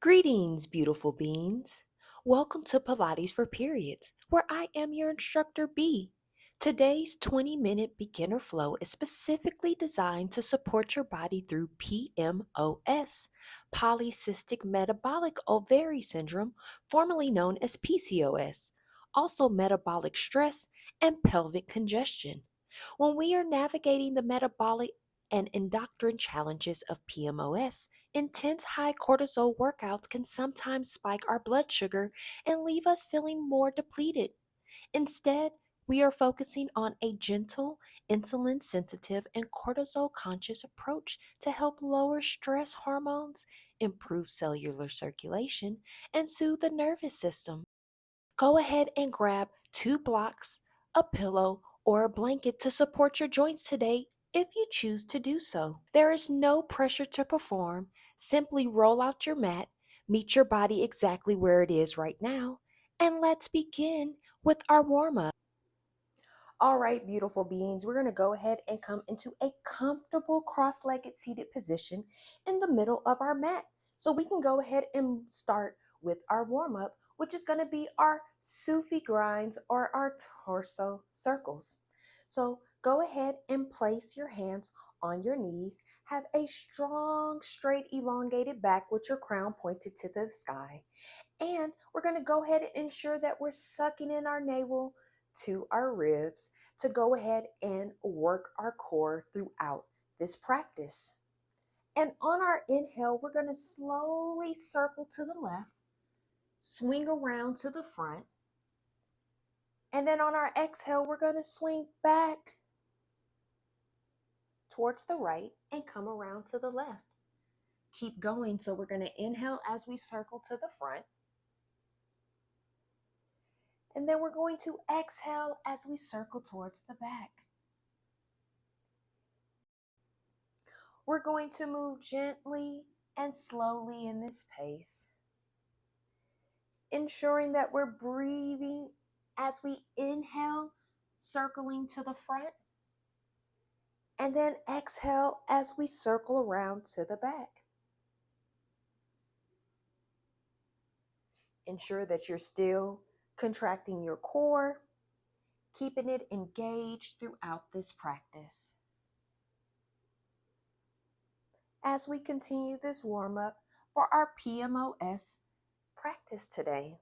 Greetings, beautiful beings. Welcome to Pilates for Periods, where I am your instructor B. Today's 20-minute beginner flow is specifically designed to support your body through PMOS, Polycystic Metabolic Ovary Syndrome, formerly known as PCOS, also metabolic stress and pelvic congestion. When we are navigating the metabolic and endocrine challenges of PMOS, intense high cortisol workouts can sometimes spike our blood sugar and leave us feeling more depleted. Instead, we are focusing on a gentle, insulin sensitive, and cortisol conscious approach to help lower stress hormones, improve cellular circulation, and soothe the nervous system. Go ahead and grab 2 blocks, a pillow, or a blanket to support your joints today if you choose to do so. There is no pressure to perform. Simply roll out your mat, meet your body exactly where it is right now, and let's begin with our warm up. All right, beautiful beings, we're going to go ahead and come into a comfortable cross-legged seated position in the middle of our mat. So we can go ahead and start with our warm up, which is going to be our Sufi grinds or our torso circles. So go ahead and place your hands on your knees. Have a strong, straight, elongated back with your crown pointed to the sky. And we're going to go ahead and ensure that we're sucking in our navel to our ribs to go ahead and work our core throughout this practice. And on our inhale, we're going to slowly circle to the left, swing around to the front. And then on our exhale, we're going to swing back towards the right and come around to the left. Keep going. So we're going to inhale as we circle to the front. And then we're going to exhale as we circle towards the back. We're going to move gently and slowly in this pace, ensuring that we're breathing as we inhale, circling to the front, and then exhale as we circle around to the back. Ensure that you're still contracting your core, keeping it engaged throughout this practice. As we continue this warm-up for our PMOS practice today.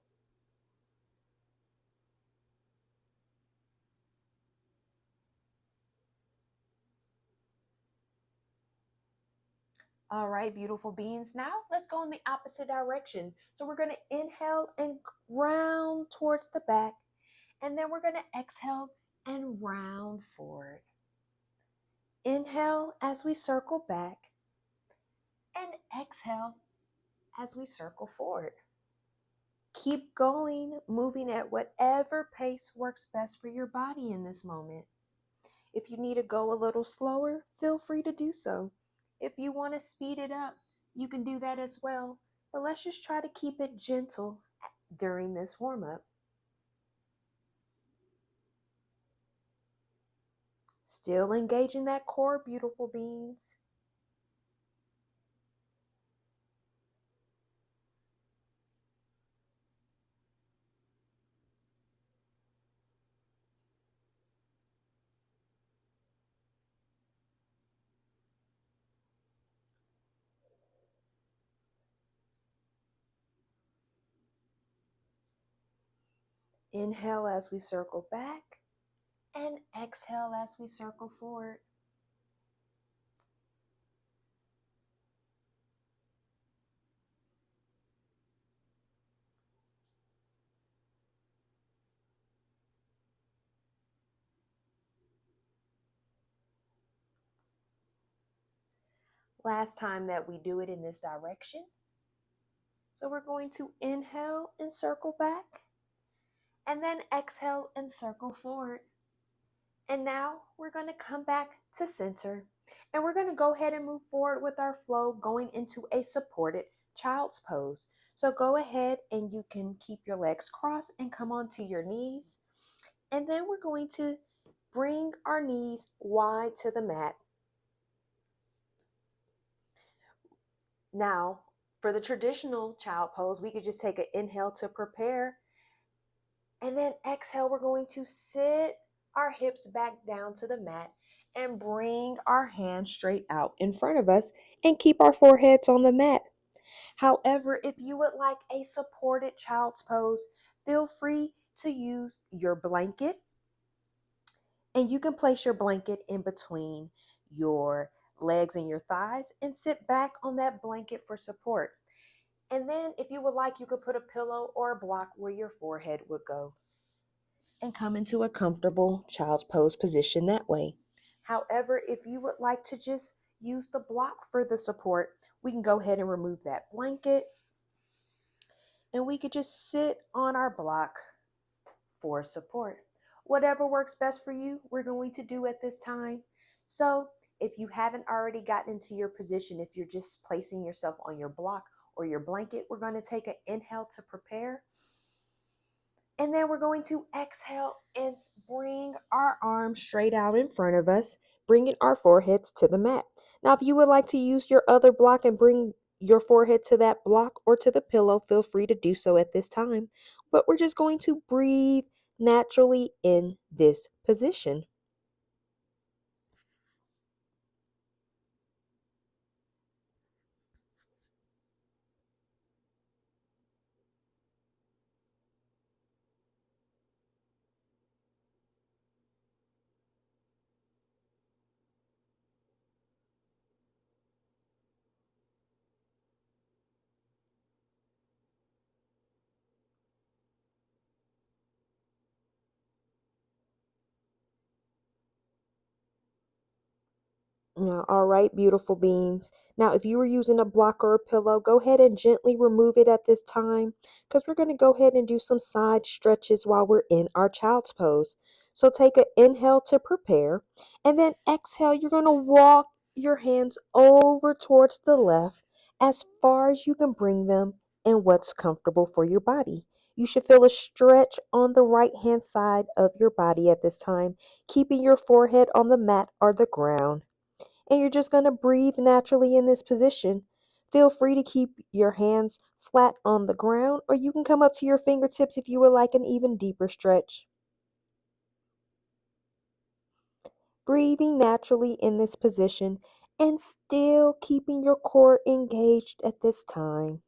All right, beautiful beings. Now let's go in the opposite direction. So we're going to inhale and round towards the back, and then we're going to exhale and round forward. Inhale as we circle back, and exhale as we circle forward. Keep going, moving at whatever pace works best for your body in this moment. If you need to go a little slower, feel free to do so. If you want to speed it up, you can do that as well. But let's just try to keep it gentle during this warm-up. Still engaging that core, beautiful beings. Inhale as we circle back, and exhale as we circle forward. Last time that we do it in this direction. So we're going to inhale and circle back, and then exhale and circle forward. And now we're going to come back to center, and we're going to go ahead and move forward with our flow, going into a supported child's pose. So go ahead and you can keep your legs crossed and come onto your knees. And then we're going to bring our knees wide to the mat. Now, For the traditional child pose, we could just take an inhale to prepare, and then exhale. We're going to sit our hips back down to the mat and bring our hands straight out in front of us and keep our foreheads on the mat. However, if you would like a supported child's pose, feel free to use your blanket, and you can place your blanket in between your legs and your thighs and sit back on that blanket for support. And then if you would like, you could put a pillow or a block where your forehead would go and come into a comfortable child's pose position that way. However, if you would like to just use the block for the support, we can go ahead and remove that blanket, and we could just sit on our block for support. Whatever works best for you, we're going to do at this time. So if you haven't already gotten into your position, if you're just placing yourself on your block or your blanket, we're going to take an inhale to prepare. And then we're going to exhale and bring our arms straight out in front of us, bringing our foreheads to the mat. Now, if you would like to use your other block and bring your forehead to that block or to the pillow, feel free to do so at this time. But we're just going to breathe naturally in this position. Now, all right, beautiful beings. Now, if you were using a block or a pillow, go ahead and gently remove it at this time, because we're going to go ahead and do some side stretches while we're in our child's pose. So take an inhale to prepare, and then exhale. You're going to walk your hands over towards the left as far as you can bring them and what's comfortable for your body. You should feel a stretch on the right hand side of your body at this time, keeping your forehead on the mat or the ground, and you're just going to breathe naturally in this position. Feel free to keep your hands flat on the ground, or you can come up to your fingertips if you would like an even deeper stretch. Breathing naturally in this position and still keeping your core engaged at this time.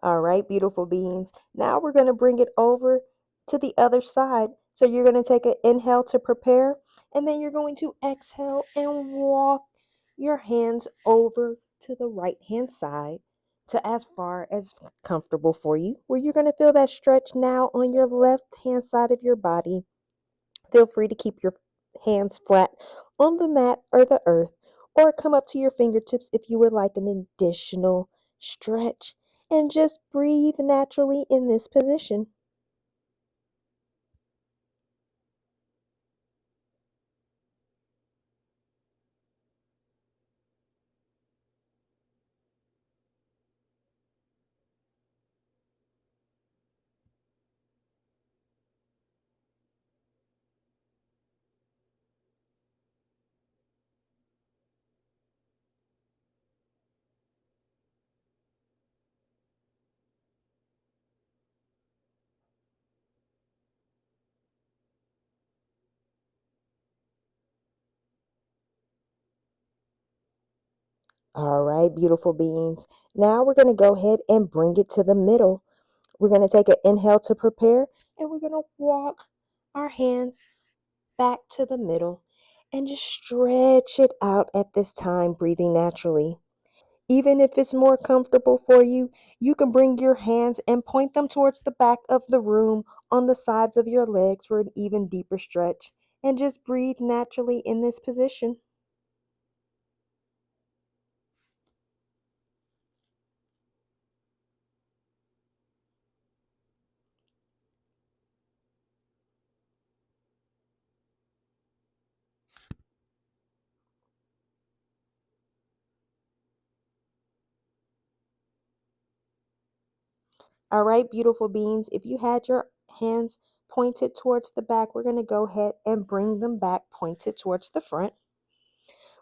All right, beautiful beings. Now we're going to bring it over to the other side. So you're going to take an inhale to prepare, and then you're going to exhale and walk your hands over to the right hand side to as far as comfortable for you, where you're going to feel that stretch now on your left hand side of your body. Feel free to keep your hands flat on the mat or the earth, or come up to your fingertips if you would like an additional stretch. And just breathe naturally in this position. All right, beautiful beings. Now we're going to go ahead and bring it to the middle. We're going to take an inhale to prepare, and we're going to walk our hands back to the middle and just stretch it out at this time, breathing naturally. Even if it's more comfortable for you, you can bring your hands and point them towards the back of the room on the sides of your legs for an even deeper stretch. And just breathe naturally in this position. All right, beautiful beings, if you had your hands pointed towards the back, we're going to go ahead and bring them back pointed towards the front.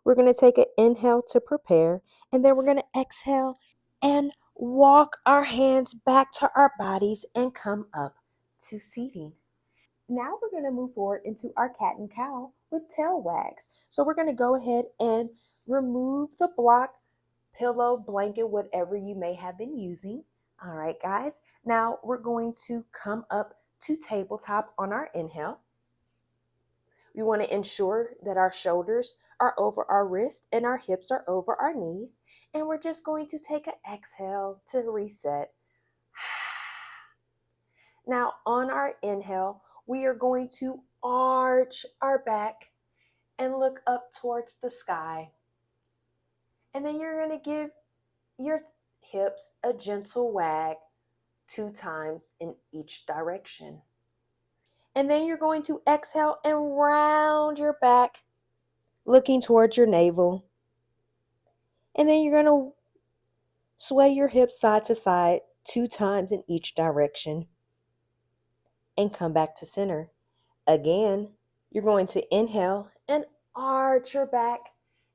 We're going to take an inhale to prepare, and then we're going to exhale and walk our hands back to our bodies and come up to seating. Now we're going to move forward into our cat and cow with tail wags. So we're going to go ahead and remove the block, pillow, blanket, whatever you may have been using. All right, guys. Now we're going to come up to tabletop on our inhale. We want to ensure that our shoulders are over our wrist and our hips are over our knees. And we're just going to take an exhale to reset. Now on our inhale, we are going to arch our back and look up towards the sky. And then you're going to give your hips a gentle wag 2 times in each direction. And then you're going to exhale and round your back, looking towards your navel. And then you're going to sway your hips side to side 2 times in each direction and come back to center. Again, you're going to inhale and arch your back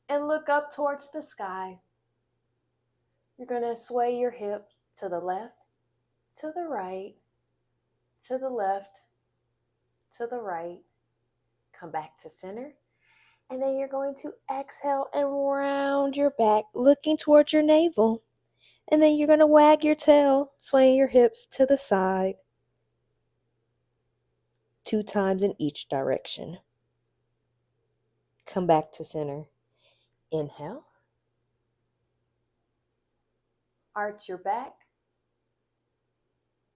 and look up towards the sky. You're going to sway your hips to the left, to the right, to the left, to the right. Come back to center. And then you're going to exhale and round your back, looking towards your navel. And then you're going to wag your tail, swaying your hips to the side 2 times in each direction. Come back to center. Inhale. Arch your back.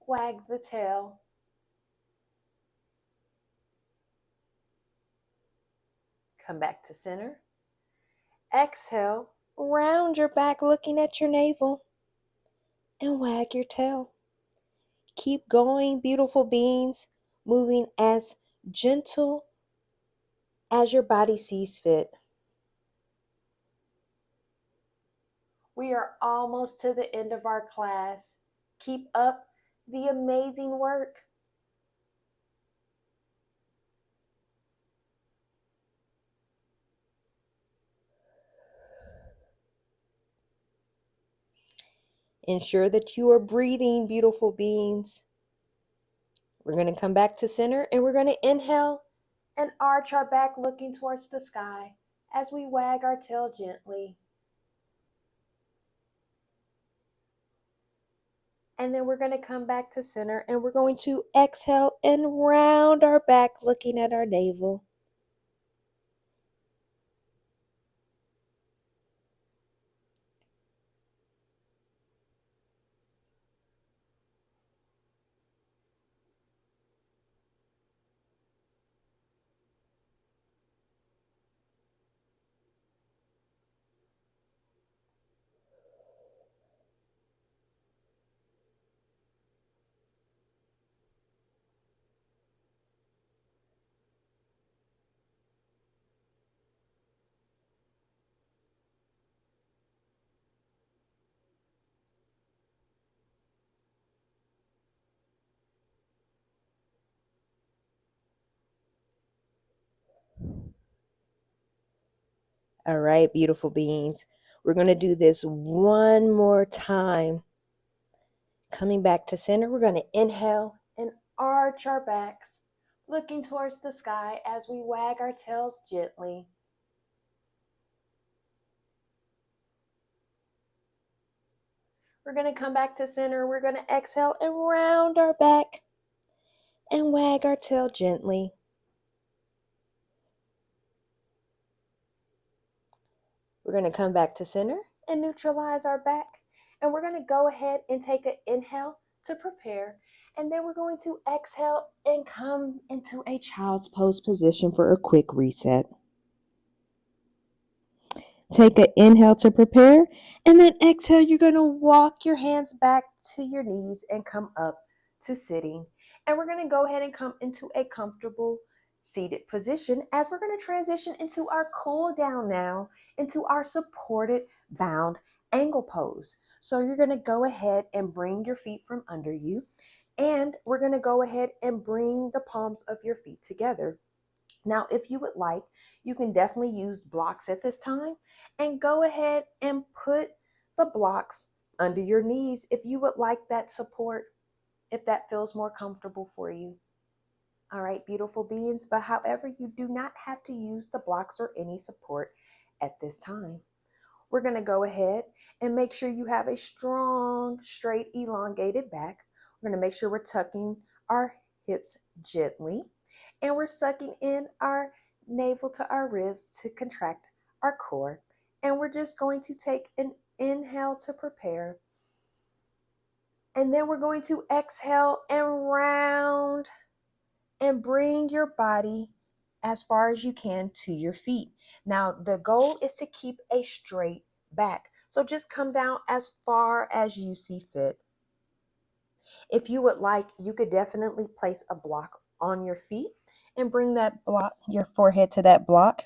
Wag the tail. Come back to center. Exhale, round your back looking at your navel and wag your tail. Keep going, beautiful beings, moving as gentle as your body sees fit. We are almost to the end of our class. Keep up the amazing work. Ensure that you are breathing, beautiful beings. We're going to come back to center and we're going to inhale and arch our back looking towards the sky as we wag our tail gently. And then we're going to come back to center and we're going to exhale and round our back looking at our navel. All right, beautiful beings. We're going to do this one more time. Coming back to center, we're going to inhale and arch our backs, looking towards the sky as we wag our tails gently. We're going to come back to center. We're going to exhale and round our back and wag our tail gently. We're going to come back to center and neutralize our back. And we're going to go ahead and take an inhale to prepare. And then we're going to exhale and come into a child's pose position for a quick reset. Take an inhale to prepare, and then exhale, you're going to walk your hands back to your knees and come up to sitting. And we're going to go ahead and come into a comfortable seated position as we're going to transition into our cool down now, into our supported bound angle pose. So you're going to go ahead and bring your feet from under you. And we're going to go ahead and bring the palms of your feet together. Now, if you would like, you can definitely use blocks at this time and go ahead and put the blocks under your knees if you would like that support, if that feels more comfortable for you. All right, beautiful beings. But however, you do not have to use the blocks or any support at this time. We're going to go ahead and make sure you have a strong, straight, elongated back. We're going to make sure we're tucking our hips gently, and we're sucking in our navel to our ribs to contract our core. And we're just going to take an inhale to prepare. And then we're going to exhale and round and bring your body as far as you can to your feet. Now, the goal is to keep a straight back. So just come down as far as you see fit. If you would like, you could definitely place a block on your feet and bring that block, your forehead to that block.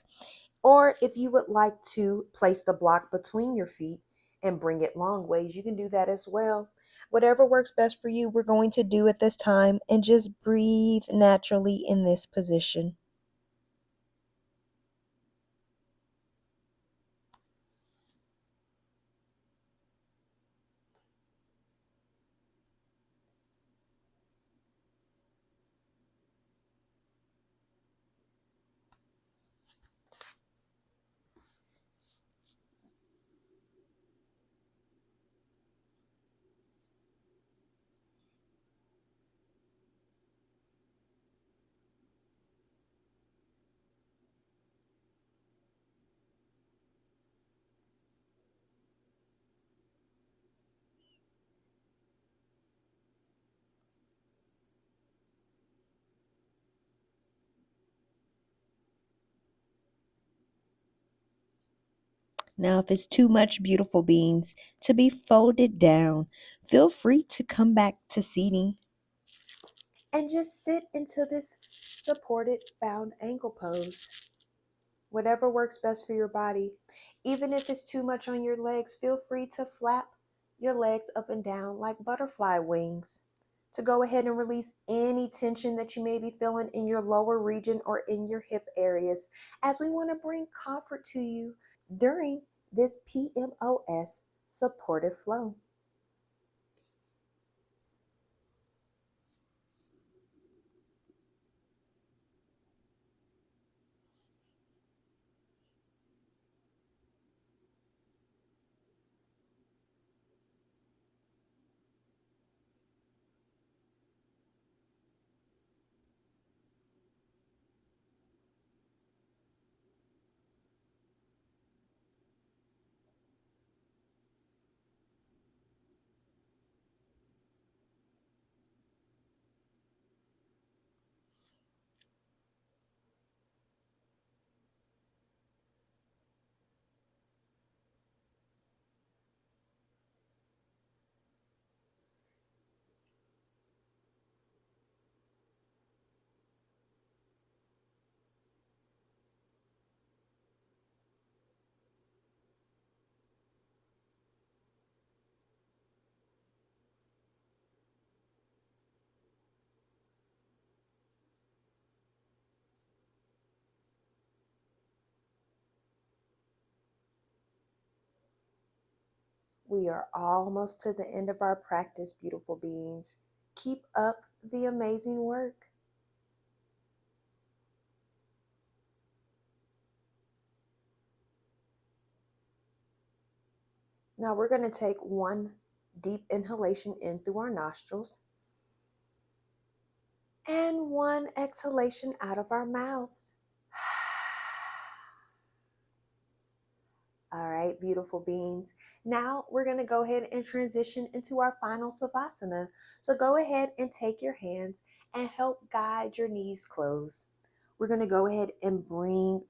Or if you would like to place the block between your feet and bring it long ways, you can do that as well. Whatever works best for you, we're going to do at this time, and just breathe naturally in this position. Now, if it's too much, beautiful beings, to be folded down, feel free to come back to seating and just sit into this supported bound ankle pose. Whatever works best for your body. Even if it's too much on your legs, feel free to flap your legs up and down like butterfly wings to go ahead and release any tension that you may be feeling in your lower region or in your hip areas, as we want to bring comfort to you during this PMOS supportive flow. We are almost to the end of our practice, beautiful beings. Keep up the amazing work. Now we're going to take one deep inhalation in through our nostrils and one exhalation out of our mouths. All right, beautiful beings. Now we're going to go ahead and transition into our final savasana. So go ahead and take your hands and help guide your knees close. We're going to go ahead and bring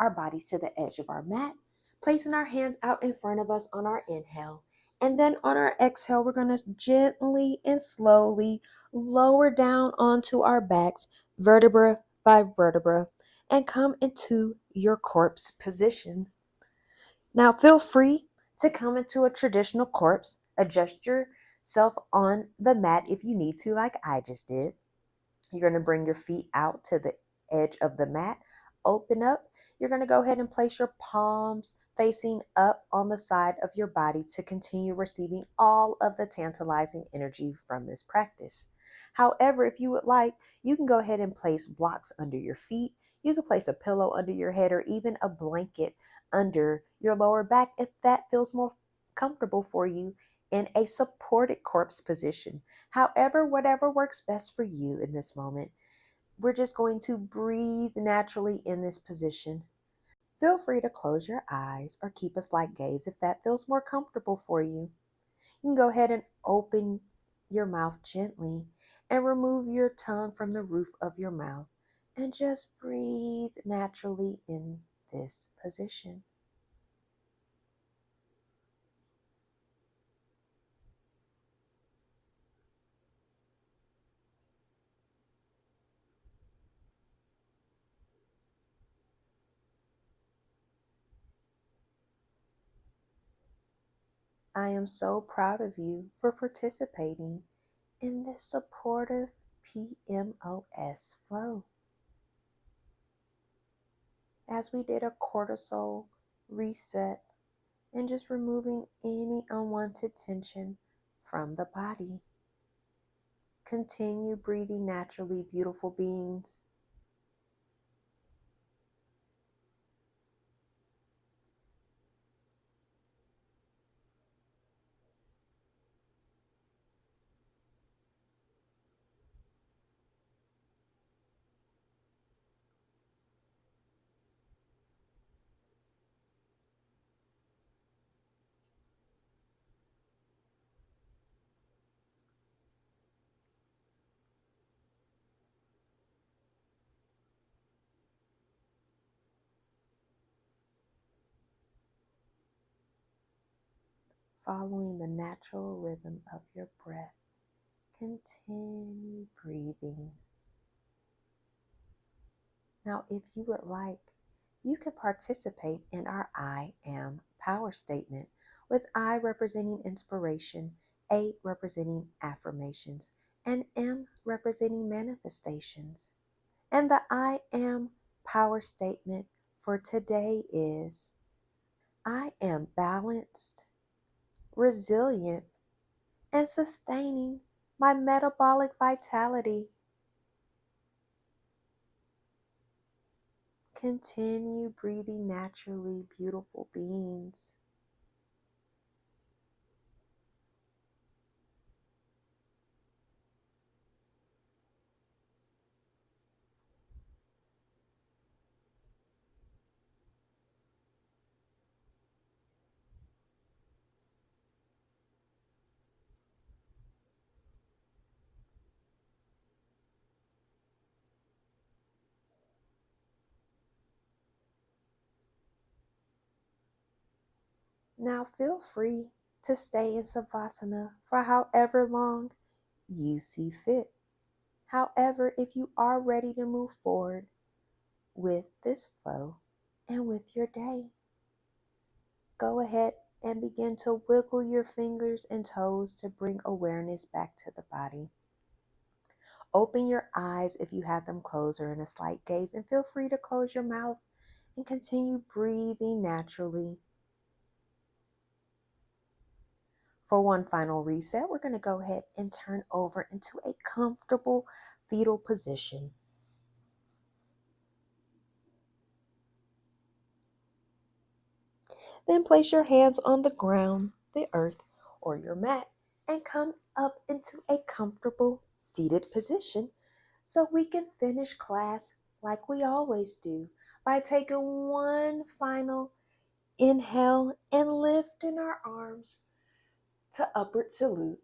our bodies to the edge of our mat, placing our hands out in front of us on our inhale. And then on our exhale, we're going to gently and slowly lower down onto our backs, vertebra by vertebra, and come into your corpse position. Now feel free to come into a traditional corpse Adjust yourself on the mat if you need to, like I just did. You're going to bring your feet out to the edge of the mat, open up. You're going to go ahead and place your palms facing up on the side of your body to continue receiving all of the tantalizing energy from this practice. However, if you would like, you can go ahead and place blocks under your feet. You can place a pillow under your head or even a blanket under your lower back if that feels more comfortable for you in a supported corpse position. However, whatever works best for you in this moment, we're just going to breathe naturally in this position. Feel free to close your eyes or keep a slight gaze if that feels more comfortable for you. You can go ahead and open your mouth gently and remove your tongue from the roof of your mouth and just breathe naturally in this position. I am so proud of you for participating in this supportive PMOS flow. As we did a cortisol reset and just removing any unwanted tension from the body. Continue breathing naturally, beautiful beings. Following the natural rhythm of your breath, continue breathing. Now, if you would like, you can participate in our I am power statement, with I representing inspiration, A representing affirmations, and M representing manifestations. And the I am power statement for today is: I am balanced, resilient, and sustaining my metabolic vitality. Continue breathing naturally, beautiful beings. Now feel free to stay in Savasana for however long you see fit. However, if you are ready to move forward with this flow and with your day, go ahead and begin to wiggle your fingers and toes to bring awareness back to the body. Open your eyes if you have them closed or in a slight gaze, and feel free to close your mouth and continue breathing naturally. For one final reset, we're going to go ahead and turn over into a comfortable fetal position. Then place your hands on the ground, the earth, or your mat, and come up into a comfortable seated position so we can finish class like we always do by taking one final inhale and lifting our arms to upward salute.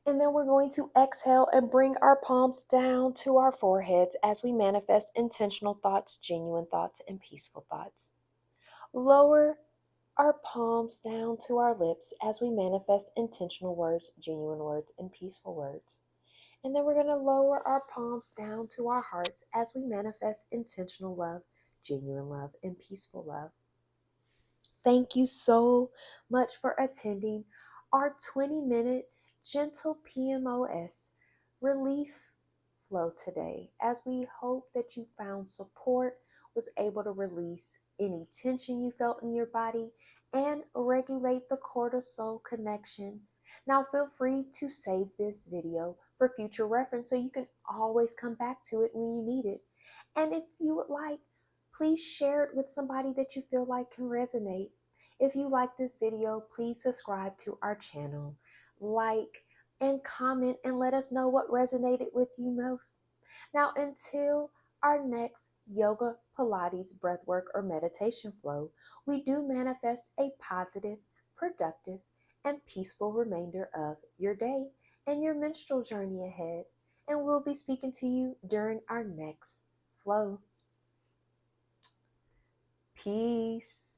And then we're going to exhale and bring our palms down to our foreheads as we manifest intentional thoughts, genuine thoughts, and peaceful thoughts. Lower our palms down to our lips as we manifest intentional words, genuine words, and peaceful words. And then we're going to lower our palms down to our hearts as we manifest intentional love, genuine love, and peaceful love. Thank you so much for attending our 20-minute gentle PMOS relief flow today, as we hope that you found support, was able to release any tension you felt in your body, and regulate the cortisol connection. Now feel free to save this video for future reference so you can always come back to it when you need it. And if you would like, please share it with somebody that you feel like can resonate. If you like this video, please subscribe to our channel, like, and comment, and let us know what resonated with you most. Now, until our next yoga, Pilates, breathwork, or meditation flow, we do manifest a positive, productive, and peaceful remainder of your day and your menstrual journey ahead. And we'll be speaking to you during our next flow. Peace.